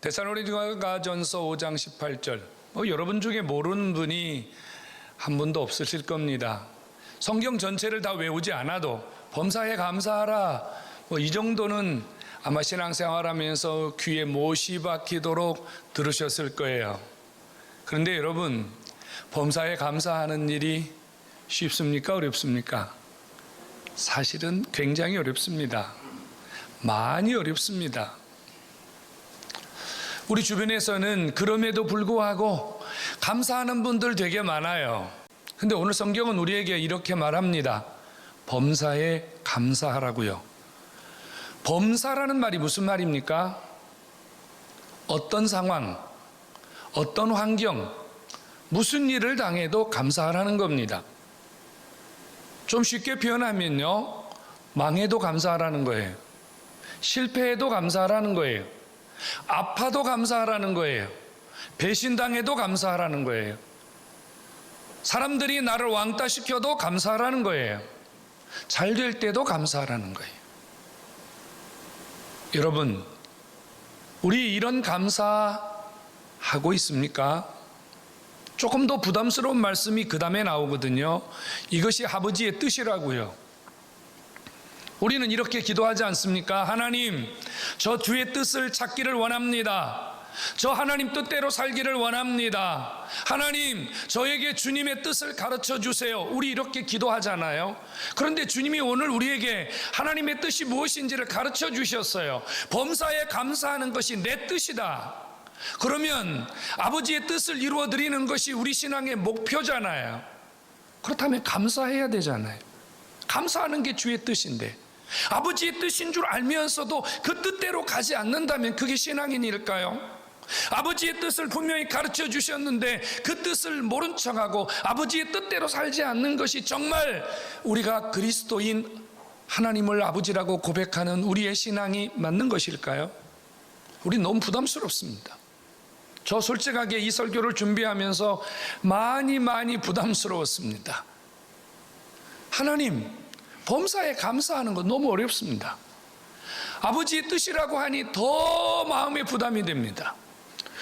데살로니가전서 5장 18절. 여러분 중에 모르는 분이 한 분도 없으실 겁니다. 성경 전체를 다 외우지 않아도 범사에 감사하라, 이 정도는 아마 신앙생활하면서 귀에 못이 박히도록 들으셨을 거예요. 그런데 여러분, 범사에 감사하는 일이 쉽습니까? 어렵습니까? 사실은 굉장히 어렵습니다. 많이 어렵습니다. 우리 주변에서는 그럼에도 불구하고 감사하는 분들 되게 많아요. 근데 오늘 성경은 우리에게 이렇게 말합니다. 범사에 감사하라고요. 범사라는 말이 무슨 말입니까? 어떤 상황, 어떤 환경, 무슨 일을 당해도 감사하라는 겁니다. 좀 쉽게 표현하면요, 망해도 감사하라는 거예요. 실패해도 감사하라는 거예요. 아파도 감사하라는 거예요. 배신당해도 감사하라는 거예요. 사람들이 나를 왕따시켜도 감사하라는 거예요. 잘 될 때도 감사하라는 거예요. 여러분, 우리 이런 감사하고 있습니까? 조금 더 부담스러운 말씀이 그 다음에 나오거든요. 이것이 아버지의 뜻이라고요. 우리는 이렇게 기도하지 않습니까? 하나님, 저 주의 뜻을 찾기를 원합니다. 저 하나님 뜻대로 살기를 원합니다. 하나님, 저에게 주님의 뜻을 가르쳐 주세요. 우리 이렇게 기도하잖아요. 그런데 주님이 오늘 우리에게 하나님의 뜻이 무엇인지를 가르쳐 주셨어요. 범사에 감사하는 것이 내 뜻이다. 그러면 아버지의 뜻을 이루어 드리는 것이 우리 신앙의 목표잖아요. 그렇다면 감사해야 되잖아요. 감사하는 게 주의 뜻인데, 아버지의 뜻인 줄 알면서도 그 뜻대로 가지 않는다면 그게 신앙인 일까요? 아버지의 뜻을 분명히 가르쳐 주셨는데 그 뜻을 모른 척하고 아버지의 뜻대로 살지 않는 것이 정말 우리가 그리스도인 하나님을 아버지라고 고백하는 우리의 신앙이 맞는 것일까요? 우리 너무 부담스럽습니다. 저 솔직하게 이 설교를 준비하면서 많이 부담스러웠습니다. 하나님, 범사에 감사하는 건 너무 어렵습니다. 아버지의 뜻이라고 하니 더 마음에 부담이 됩니다.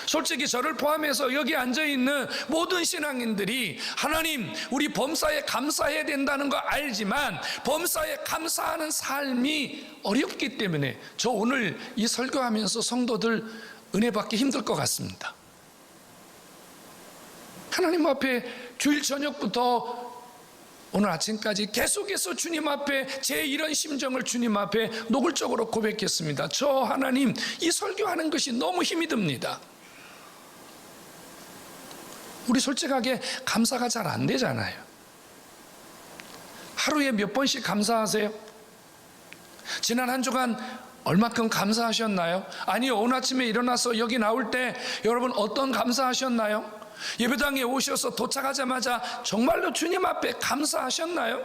솔직히 저를 포함해서 여기 앉아있는 모든 신앙인들이 하나님, 우리 범사에 감사해야 된다는 거 알지만 범사에 감사하는 삶이 어렵기 때문에 저 오늘 이 설교하면서 성도들 은혜 받기 힘들 것 같습니다. 하나님 앞에 주일 저녁부터 오늘 아침까지 계속해서 주님 앞에 제 이런 심정을 주님 앞에 노골적으로 고백했습니다. 저 하나님, 이 설교하는 것이 너무 힘이 듭니다. 우리 솔직하게 감사가 잘 안 되잖아요. 하루에 몇 번씩 감사하세요? 지난 한 주간 얼마큼 감사하셨나요? 아니요, 오늘 아침에 일어나서 여기 나올 때 여러분 어떤 감사하셨나요? 예배당에 오셔서 도착하자마자 정말로 주님 앞에 감사하셨나요?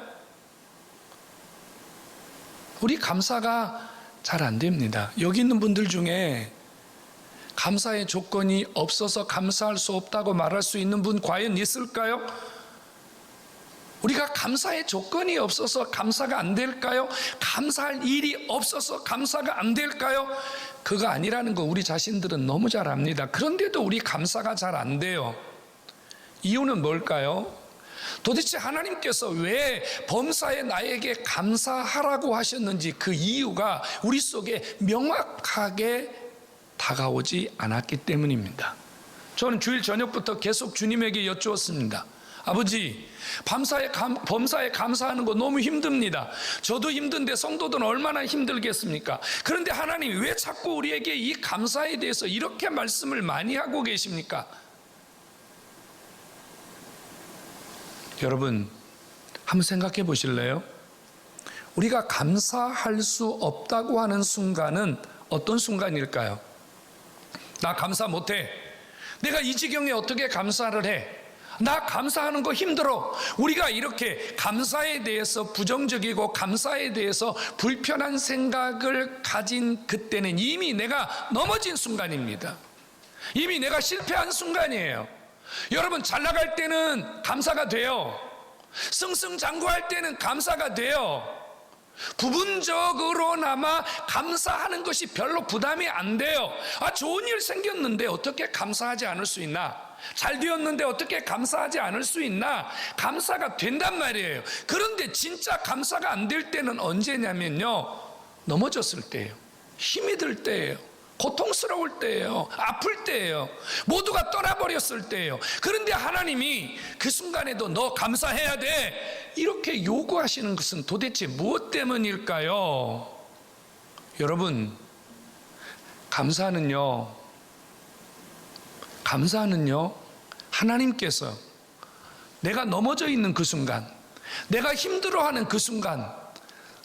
우리 감사가 잘 안 됩니다. 여기 있는 분들 중에 감사의 조건이 없어서 감사할 수 없다고 말할 수 있는 분 과연 있을까요? 우리가 감사의 조건이 없어서 감사가 안 될까요? 감사할 일이 없어서 감사가 안 될까요? 그거 아니라는 거 우리 자신들은 너무 잘 압니다. 그런데도 우리 감사가 잘 안 돼요. 이유는 뭘까요? 도대체 하나님께서 왜 범사에 나에게 감사하라고 하셨는지 그 이유가 우리 속에 명확하게 다가오지 않았기 때문입니다. 저는 주일 저녁부터 계속 주님에게 여쭈었습니다. 아버지, 범사에 감사하는 거 너무 힘듭니다. 저도 힘든데 성도들은 얼마나 힘들겠습니까? 그런데 하나님, 왜 자꾸 우리에게 이 감사에 대해서 이렇게 말씀을 많이 하고 계십니까? 여러분, 한번 생각해 보실래요? 우리가 감사할 수 없다고 하는 순간은 어떤 순간일까요? 나 감사 못해. 내가 이 지경에 어떻게 감사를 해? 나 감사하는 거 힘들어. 우리가 이렇게 감사에 대해서 부정적이고 감사에 대해서 불편한 생각을 가진 그때는 이미 내가 넘어진 순간입니다. 이미 내가 실패한 순간이에요. 여러분, 잘 나갈 때는 감사가 돼요. 승승장구할 때는 감사가 돼요. 부분적으로나마 감사하는 것이 별로 부담이 안 돼요. 좋은 일 생겼는데 어떻게 감사하지 않을 수 있나? 잘 되었는데 어떻게 감사하지 않을 수 있나? 감사가 된단 말이에요. 그런데 진짜 감사가 안 될 때는 언제냐면요, 넘어졌을 때예요. 힘이 들 때예요. 고통스러울 때예요. 아플 때예요. 모두가 떠나버렸을 때예요. 그런데 하나님이 그 순간에도 너 감사해야 돼, 이렇게 요구하시는 것은 도대체 무엇 때문일까요? 여러분, 감사는요, 하나님께서 내가 넘어져 있는 그 순간, 내가 힘들어하는 그 순간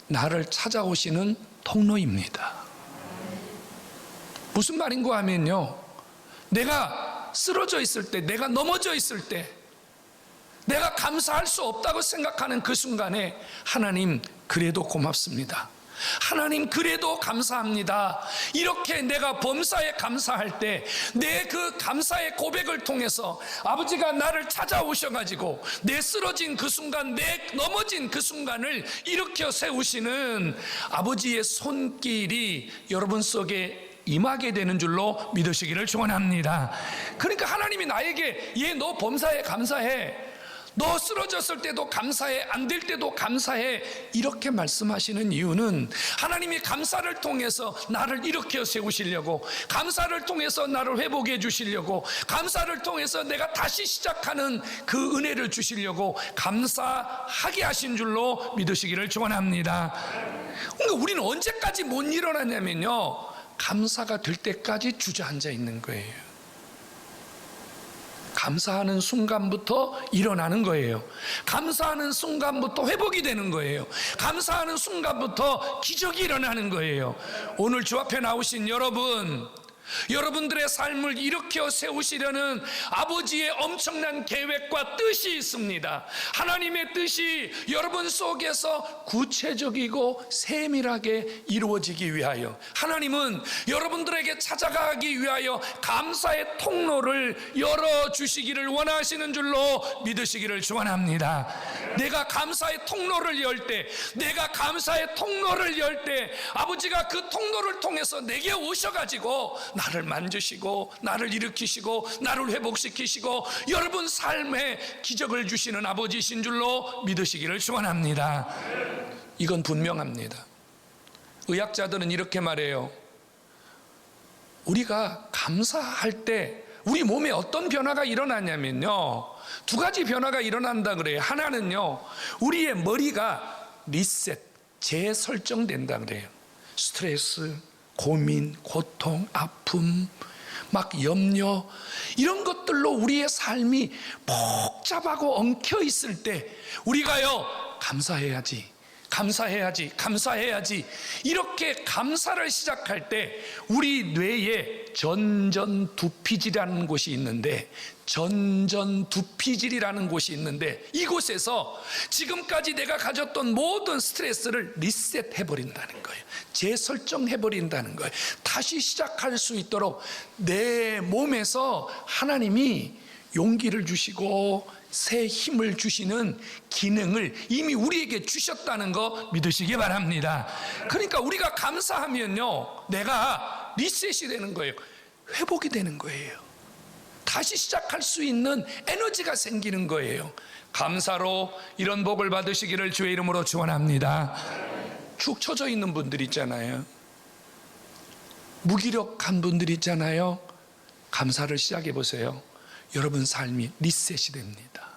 나를 찾아오시는 통로입니다. 무슨 말인고 하면요, 내가 쓰러져 있을 때, 내가 넘어져 있을 때, 내가 감사할 수 없다고 생각하는 그 순간에 하나님 그래도 고맙습니다, 하나님 그래도 감사합니다, 이렇게 내가 범사에 감사할 때 내 그 감사의 고백을 통해서 아버지가 나를 찾아오셔가지고 내 쓰러진 그 순간, 내 넘어진 그 순간을 일으켜 세우시는 아버지의 손길이 여러분 속에 임하게 되는 줄로 믿으시기를 축원합니다. 그러니까 하나님이 나에게 너 범사에 감사해, 너 쓰러졌을 때도 감사해, 안 될 때도 감사해, 이렇게 말씀하시는 이유는 하나님이 감사를 통해서 나를 일으켜 세우시려고, 감사를 통해서 나를 회복해 주시려고, 감사를 통해서 내가 다시 시작하는 그 은혜를 주시려고 감사하게 하신 줄로 믿으시기를 축원합니다. 그러니까 우리는 언제까지 못 일어나냐면요, 감사가 될 때까지 주저앉아 있는 거예요. 감사하는 순간부터 일어나는 거예요. 감사하는 순간부터 회복이 되는 거예요. 감사하는 순간부터 기적이 일어나는 거예요. 오늘 주 앞에 나오신 여러분, 여러분들의 삶을 일으켜 세우시려는 아버지의 엄청난 계획과 뜻이 있습니다. 하나님의 뜻이 여러분 속에서 구체적이고 세밀하게 이루어지기 위하여, 하나님은 여러분들에게 찾아가기 위하여 감사의 통로를 열어주시기를 원하시는 줄로 믿으시기를 축원합니다. 내가 감사의 통로를 열 때, 내가 감사의 통로를 열 때 아버지가 그 통로를 통해서 내게 오셔가지고 나를 만지시고 나를 일으키시고 나를 회복시키시고 여러분 삶에 기적을 주시는 아버지신 줄로 믿으시기를 축원합니다. 이건 분명합니다. 의학자들은 이렇게 말해요. 우리가 감사할 때 우리 몸에 어떤 변화가 일어나냐면요, 두 가지 변화가 일어난다 그래요. 하나는요, 우리의 머리가 리셋, 재설정된다 그래요. 스트레스, 고민, 고통, 아픔, 막 염려, 이런 것들로 우리의 삶이 복잡하고 엉켜 있을 때 우리가요, 감사해야지, 감사해야지, 감사해야지, 이렇게 감사를 시작할 때 우리 뇌에 전전두피질이라는 곳이 있는데, 전전두피질이라는 곳이 있는데 이곳에서 지금까지 내가 가졌던 모든 스트레스를 리셋해버린다는 거예요. 재설정해버린다는 거예요. 다시 시작할 수 있도록 내 몸에서 하나님이 용기를 주시고 새 힘을 주시는 기능을 이미 우리에게 주셨다는 거 믿으시기 바랍니다. 그러니까 우리가 감사하면요, 내가 리셋이 되는 거예요. 회복이 되는 거예요. 다시 시작할 수 있는 에너지가 생기는 거예요. 감사로 이런 복을 받으시기를 주의 이름으로 축원합니다. 축 처져 있는 분들 있잖아요. 무기력한 분들 있잖아요. 감사를 시작해 보세요. 여러분 삶이 리셋이 됩니다.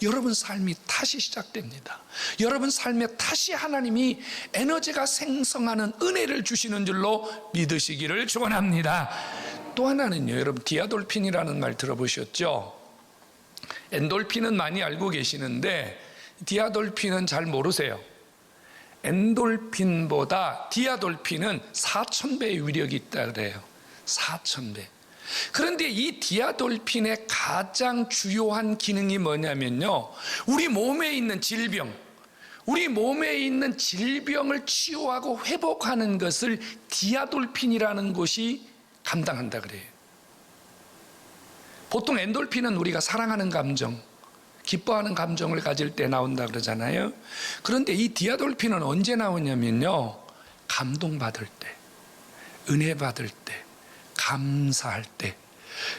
여러분 삶이 다시 시작됩니다. 여러분 삶에 다시 하나님이 에너지가 생성하는 은혜를 주시는 줄로 믿으시기를 축원합니다. 또 하나는요, 여러분 디아돌핀이라는 말 들어보셨죠? 엔돌핀은 많이 알고 계시는데 디아돌핀은 잘 모르세요. 엔돌핀보다 디아돌핀은 4000배의 위력이 있다 그래요. 4000배. 그런데 이 디아돌핀의 가장 주요한 기능이 뭐냐면요, 우리 몸에 있는 질병, 우리 몸에 있는 질병을 치유하고 회복하는 것을 디아돌핀이라는 것이 감당한다 그래요. 보통 엔돌핀은 우리가 사랑하는 감정, 기뻐하는 감정을 가질 때 나온다 그러잖아요. 그런데 이 디아돌핀은 언제 나오냐면요, 감동받을 때, 은혜 받을 때, 감사할 때,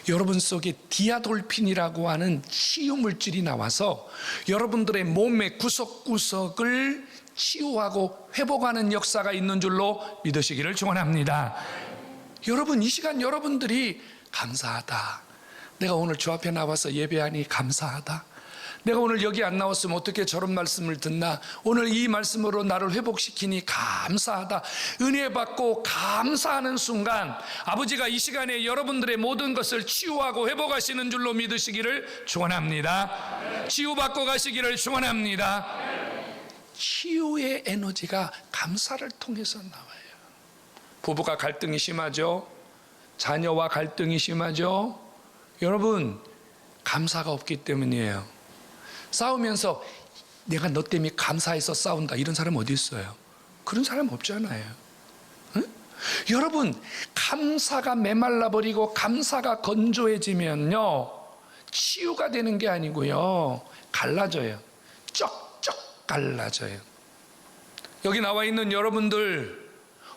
여러분 속에 디아돌핀이라고 하는 치유 물질이 나와서 여러분들의 몸의 구석구석을 치유하고 회복하는 역사가 있는 줄로 믿으시기를 축원합니다. 여러분, 이 시간 여러분들이 감사하다, 내가 오늘 주 앞에 나와서 예배하니 감사하다, 내가 오늘 여기 안 나왔으면 어떻게 저런 말씀을 듣나, 오늘 이 말씀으로 나를 회복시키니 감사하다, 은혜 받고 감사하는 순간 아버지가 이 시간에 여러분들의 모든 것을 치유하고 회복하시는 줄로 믿으시기를 축원합니다. 치유받고 가시기를 축원합니다. 치유의 에너지가 감사를 통해서 나와요. 부부가 갈등이 심하죠. 자녀와 갈등이 심하죠. 여러분, 감사가 없기 때문이에요. 싸우면서 내가 너 때문에 감사해서 싸운다, 이런 사람 어디 있어요? 그런 사람 없잖아요. 응? 여러분, 감사가 메말라버리고 감사가 건조해지면요, 치유가 되는 게 아니고요, 갈라져요. 쩍쩍 갈라져요. 여기 나와 있는 여러분들,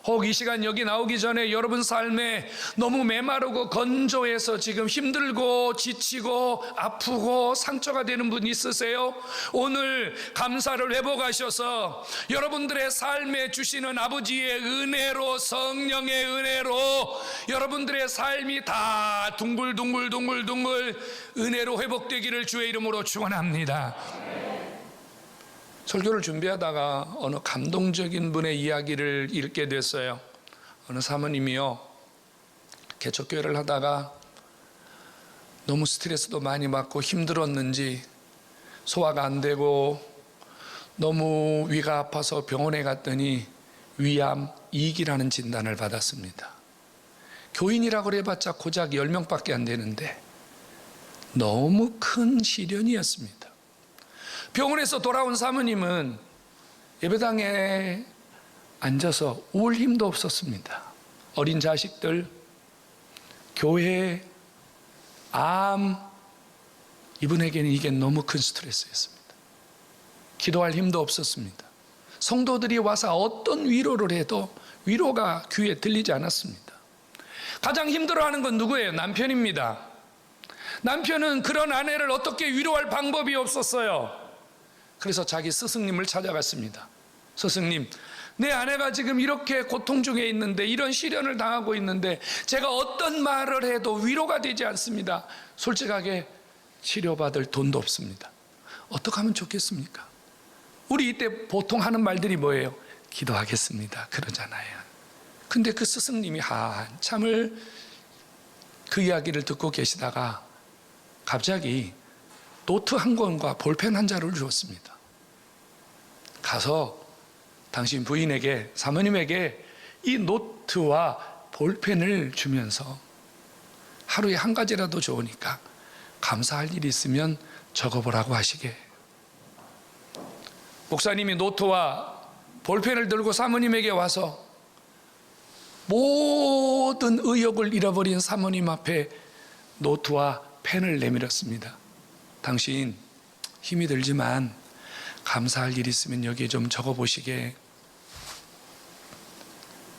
혹 이 시간 여기 나오기 전에 여러분 삶에 너무 메마르고 건조해서 지금 힘들고 지치고 아프고 상처가 되는 분 있으세요? 오늘 감사를 회복하셔서 여러분들의 삶에 주시는 아버지의 은혜로, 성령의 은혜로 여러분들의 삶이 다 둥글둥글 은혜로 회복되기를 주의 이름으로 축원합니다. 설교를 준비하다가 어느 감동적인 분의 이야기를 읽게 됐어요. 어느 사모님이요, 개척교회를 하다가 너무 스트레스도 많이 받고 힘들었는지 소화가 안 되고 너무 위가 아파서 병원에 갔더니 위암 2기라는 진단을 받았습니다. 교인이라고 해봤자 고작 10명밖에 안 되는데 너무 큰 시련이었습니다. 병원에서 돌아온 사모님은 예배당에 앉아서 울 힘도 없었습니다. 어린 자식들, 교회, 암, 이분에게는 이게 너무 큰 스트레스였습니다. 기도할 힘도 없었습니다. 성도들이 와서 어떤 위로를 해도 위로가 귀에 들리지 않았습니다. 가장 힘들어하는 건 누구예요? 남편입니다. 남편은 그런 아내를 어떻게 위로할 방법이 없었어요. 그래서 자기 스승님을 찾아갔습니다. 스승님, 내 아내가 지금 이렇게 고통 중에 있는데, 이런 시련을 당하고 있는데 제가 어떤 말을 해도 위로가 되지 않습니다. 솔직하게 치료받을 돈도 없습니다. 어떻게 하면 좋겠습니까? 우리 이때 보통 하는 말들이 뭐예요? 기도하겠습니다, 그러잖아요. 근데 그 스승님이 한참을 그 이야기를 듣고 계시다가 갑자기 노트 한 권과 볼펜 한 자루를 주었습니다. 가서 당신 부인에게, 사모님에게 이 노트와 볼펜을 주면서 하루에 한 가지라도 좋으니까 감사할 일이 있으면 적어보라고 하시게. 목사님이 노트와 볼펜을 들고 사모님에게 와서 모든 의욕을 잃어버린 사모님 앞에 노트와 펜을 내밀었습니다. 당신 힘이 들지만 감사할 일 있으면 여기에 좀 적어보시게.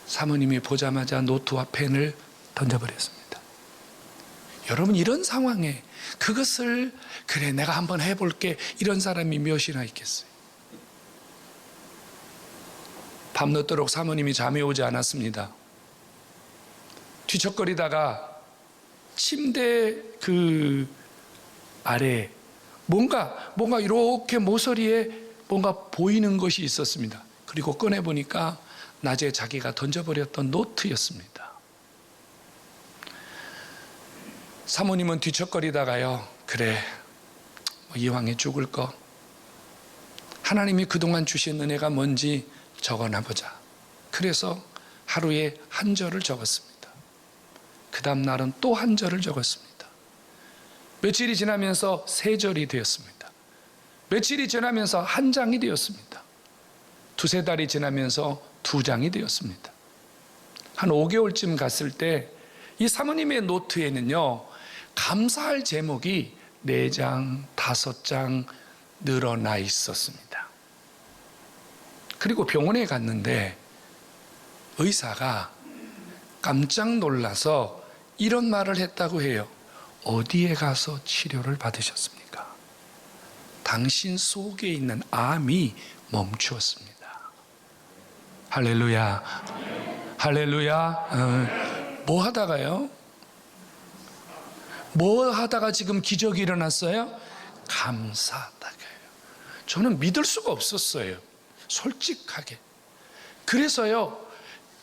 사모님이 보자마자 노트와 펜을 던져버렸습니다. 여러분, 이런 상황에 그것을 그래 내가 한번 해볼게, 이런 사람이 몇이나 있겠어요? 밤늦도록 사모님이 잠이 오지 않았습니다. 뒤척거리다가 침대 그 아래 뭔가 이렇게 모서리에 뭔가 보이는 것이 있었습니다. 그리고 꺼내보니까 낮에 자기가 던져버렸던 노트였습니다. 사모님은 뒤척거리다가요, 그래 이왕에 죽을 거 하나님이 그동안 주신 은혜가 뭔지 적어놔보자. 그래서 하루에 한 절을 적었습니다. 그 다음 날은 또 한 절을 적었습니다. 며칠이 지나면서 세 절이 되었습니다. 며칠이 지나면서 한 장이 되었습니다. 두세 달이 지나면서 두 장이 되었습니다. 한 5개월쯤 갔을 때 이 사모님의 노트에는요, 감사할 제목이 4장, 5장 늘어나 있었습니다. 그리고 병원에 갔는데 의사가 깜짝 놀라서 이런 말을 했다고 해요. 어디에 가서 치료를 받으셨습니까? 당신 속에 있는 암이 멈추었습니다. 할렐루야. 할렐루야. 뭐 하다가요? 뭐 하다가 지금 기적이 일어났어요? 감사하다가요. 저는 믿을 수가 없었어요. 솔직하게. 그래서요,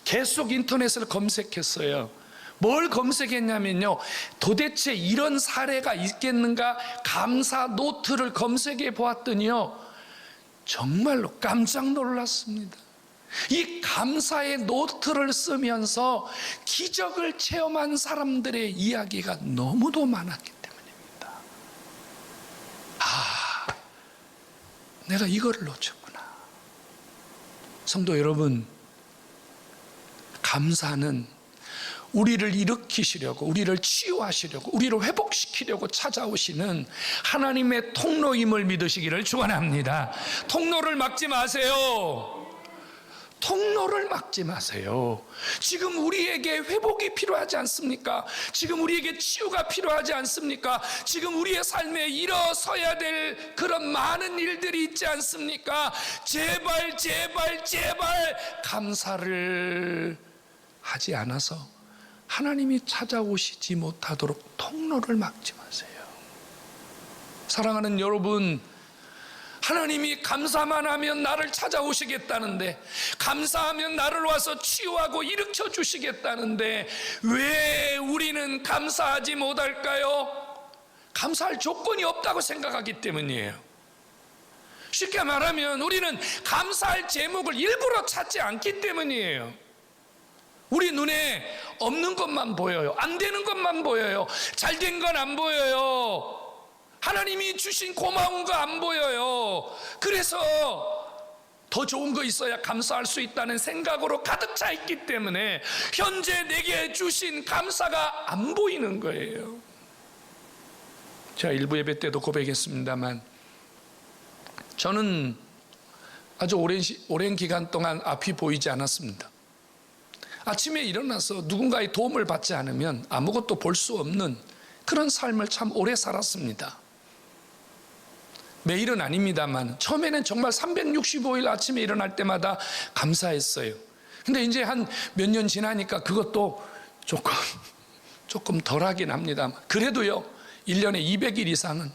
계속 인터넷을 검색했어요. 뭘 검색했냐면요, 도대체 이런 사례가 있겠는가 감사 노트를 검색해 보았더니요, 정말로 깜짝 놀랐습니다. 이 감사의 노트를 쓰면서 기적을 체험한 사람들의 이야기가 너무도 많았기 때문입니다. 내가 이거를 놓쳤구나. 성도 여러분, 감사는 우리를 일으키시려고, 우리를 치유하시려고, 우리를 회복시키려고 찾아오시는 하나님의 통로임을 믿으시기를 축원합니다. 통로를 막지 마세요. 통로를 막지 마세요. 지금 우리에게 회복이 필요하지 않습니까? 지금 우리에게 치유가 필요하지 않습니까? 지금 우리의 삶에 일어서야 될 그런 많은 일들이 있지 않습니까? 제발 제발 제발 감사를 하지 않아서 하나님이 찾아오시지 못하도록 통로를 막지 마세요. 사랑하는 여러분, 하나님이 감사만 하면 나를 찾아오시겠다는데, 감사하면 나를 와서 치유하고 일으켜 주시겠다는데 왜 우리는 감사하지 못할까요? 감사할 조건이 없다고 생각하기 때문이에요. 쉽게 말하면 우리는 감사할 제목을 일부러 찾지 않기 때문이에요. 우리 눈에 없는 것만 보여요. 안 되는 것만 보여요. 잘된 건 안 보여요. 하나님이 주신 고마운 거 안 보여요. 그래서 더 좋은 거 있어야 감사할 수 있다는 생각으로 가득 차 있기 때문에 현재 내게 주신 감사가 안 보이는 거예요. 제가 일부 예배 때도 고백했습니다만, 저는 아주 오랜 기간 동안 앞이 보이지 않았습니다. 아침에 일어나서 누군가의 도움을 받지 않으면 아무것도 볼 수 없는 그런 삶을 참 오래 살았습니다. 매일은 아닙니다만 처음에는 정말 365일 아침에 일어날 때마다 감사했어요. 근데 이제 한 몇 년 지나니까 그것도 조금 덜하긴 합니다만, 그래도요 1년에 200일 이상은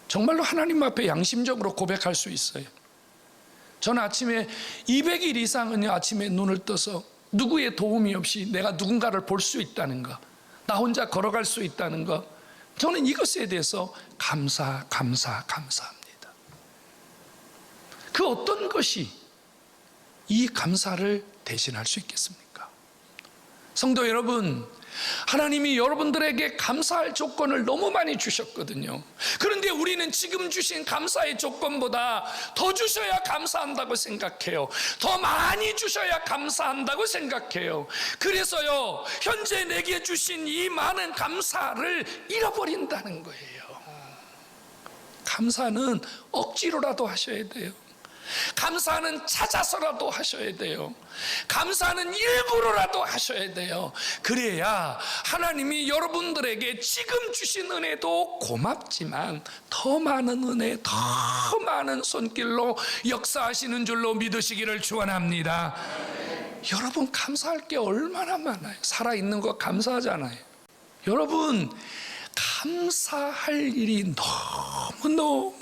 정말로 하나님 앞에 양심적으로 고백할 수 있어요. 저는 아침에 200일 이상은 아침에 눈을 떠서 누구의 도움이 없이 내가 누군가를 볼 수 있다는 것, 나 혼자 걸어갈 수 있다는 것, 저는 이것에 대해서 감사합니다. 그 어떤 것이 이 감사를 대신할 수 있겠습니까? 성도 여러분, 하나님이 여러분들에게 감사할 조건을 너무 많이 주셨거든요. 그런데 우리는 지금 주신 감사의 조건보다 더 주셔야 감사한다고 생각해요. 더 많이 주셔야 감사한다고 생각해요. 그래서요, 현재 내게 주신 이 많은 감사를 잃어버린다는 거예요. 감사는 억지로라도 하셔야 돼요. 감사는 찾아서라도 하셔야 돼요. 감사는 일부러라도 하셔야 돼요. 그래야 하나님이 여러분들에게 지금 주신 은혜도 고맙지만 더 많은 은혜, 더 많은 손길로 역사하시는 줄로 믿으시기를 축원합니다. 여러분, 감사할 게 얼마나 많아요. 살아있는 거 감사하잖아요. 여러분, 감사할 일이 너무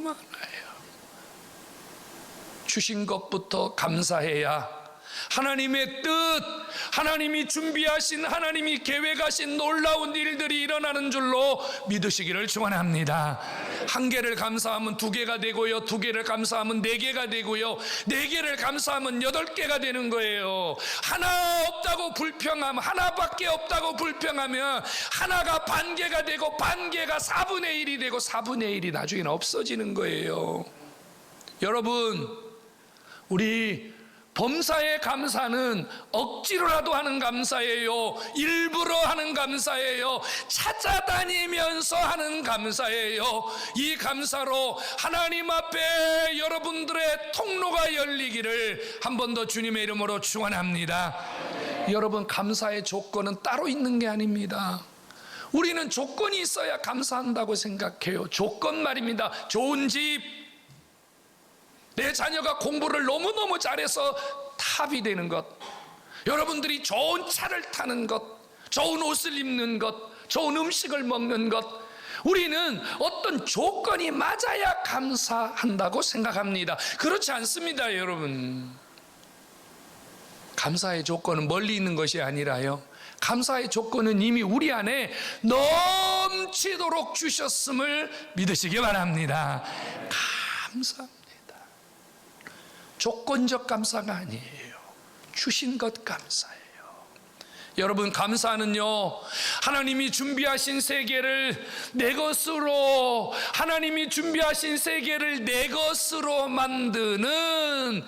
많아요. 주신 것부터 감사해야 하나님의 뜻, 하나님이 준비하신, 하나님이 계획하신 놀라운 일들이 일어나는 줄로 믿으시기를 축원합니다. 한 개를 감사하면 2개가 되고요, 2개를 감사하면 4개가 되고요, 4개를 감사하면 8개가 되는 거예요. 하나 없다고 불평하면, 하나밖에 없다고 불평하면 하나가 반개가 되고, 반개가 4분의 1이 되고, 4분의 1이 나중에는 없어지는 거예요. 여러분, 우리 범사의 감사는 억지로라도 하는 감사예요. 일부러 하는 감사예요. 찾아다니면서 하는 감사예요. 이 감사로 하나님 앞에 여러분들의 통로가 열리기를 한 번 더 주님의 이름으로 축원합니다. 여러분, 감사의 조건은 따로 있는 게 아닙니다. 우리는 조건이 있어야 감사한다고 생각해요. 조건 말입니다. 좋은 집, 내 자녀가 공부를 너무너무 잘해서 탑이 되는 것, 여러분들이 좋은 차를 타는 것, 좋은 옷을 입는 것, 좋은 음식을 먹는 것, 우리는 어떤 조건이 맞아야 감사한다고 생각합니다. 그렇지 않습니다, 여러분. 감사의 조건은 멀리 있는 것이 아니라요, 감사의 조건은 이미 우리 안에 넘치도록 주셨음을 믿으시기 바랍니다. 감사합니다. 조건적 감사가 아니에요. 주신 것 감사해요. 여러분, 감사는요, 하나님이 준비하신 세계를 내 것으로, 하나님이 준비하신 세계를 내 것으로 만드는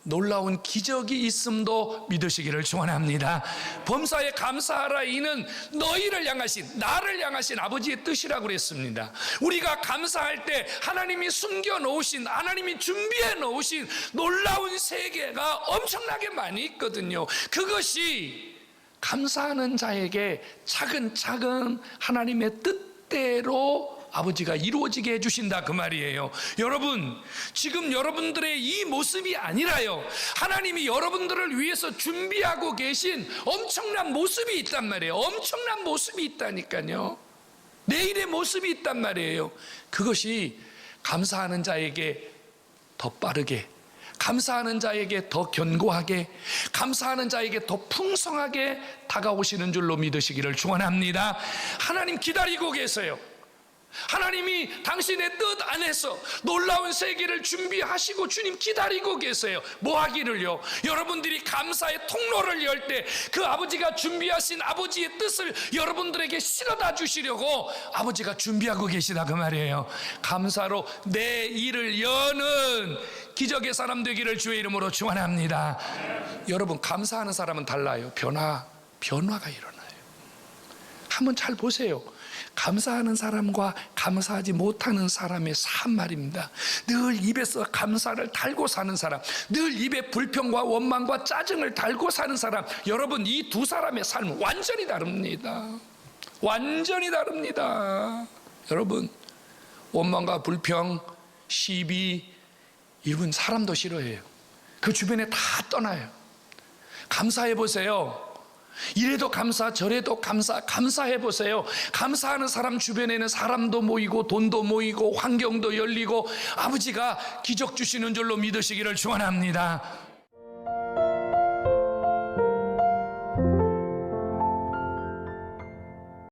놀라운 기적이 있음도 믿으시기를 축원합니다. 범사에 감사하라, 이는 너희를 향하신, 나를 향하신 아버지의 뜻이라고 그랬습니다. 우리가 감사할 때 하나님이 숨겨 놓으신, 하나님이 준비해 놓으신 놀라운 세계가 엄청나게 많이 있거든요. 그것이 감사하는 자에게 차근차근 하나님의 뜻대로 아버지가 이루어지게 해주신다, 그 말이에요. 여러분, 지금 여러분들의 이 모습이 아니라요, 하나님이 여러분들을 위해서 준비하고 계신 엄청난 모습이 있단 말이에요. 엄청난 모습이 있다니까요. 내일의 모습이 있단 말이에요. 그것이 감사하는 자에게 더 빠르게, 감사하는 자에게 더 견고하게, 감사하는 자에게 더 풍성하게 다가오시는 줄로 믿으시기를 축원합니다. 하나님 기다리고 계세요. 하나님이 당신의 뜻 안에서 놀라운 세계를 준비하시고 주님 기다리고 계세요. 뭐 하기를요? 여러분들이 감사의 통로를 열 때 그 아버지가 준비하신 아버지의 뜻을 여러분들에게 실어다 주시려고 아버지가 준비하고 계시다, 그 말이에요. 감사로 내 일을 여는 기적의 사람 되기를 주의 이름으로 축원합니다. 여러분, 감사하는 사람은 달라요. 변화가 일어나요. 한번 잘 보세요. 감사하는 사람과 감사하지 못하는 사람의 삶 말입니다. 늘 입에서 감사를 달고 사는 사람, 늘 입에 불평과 원망과 짜증을 달고 사는 사람, 여러분, 이 두 사람의 삶은 완전히 다릅니다. 완전히 다릅니다. 여러분, 원망과 불평, 시비, 이분 사람도 싫어해요. 그 주변에 다 떠나요. 감사해 보세요. 이래도 감사, 저래도 감사, 감사해 보세요. 감사하는 사람 주변에는 사람도 모이고 돈도 모이고 환경도 열리고 아버지가 기적 주시는 줄로 믿으시기를 축원합니다.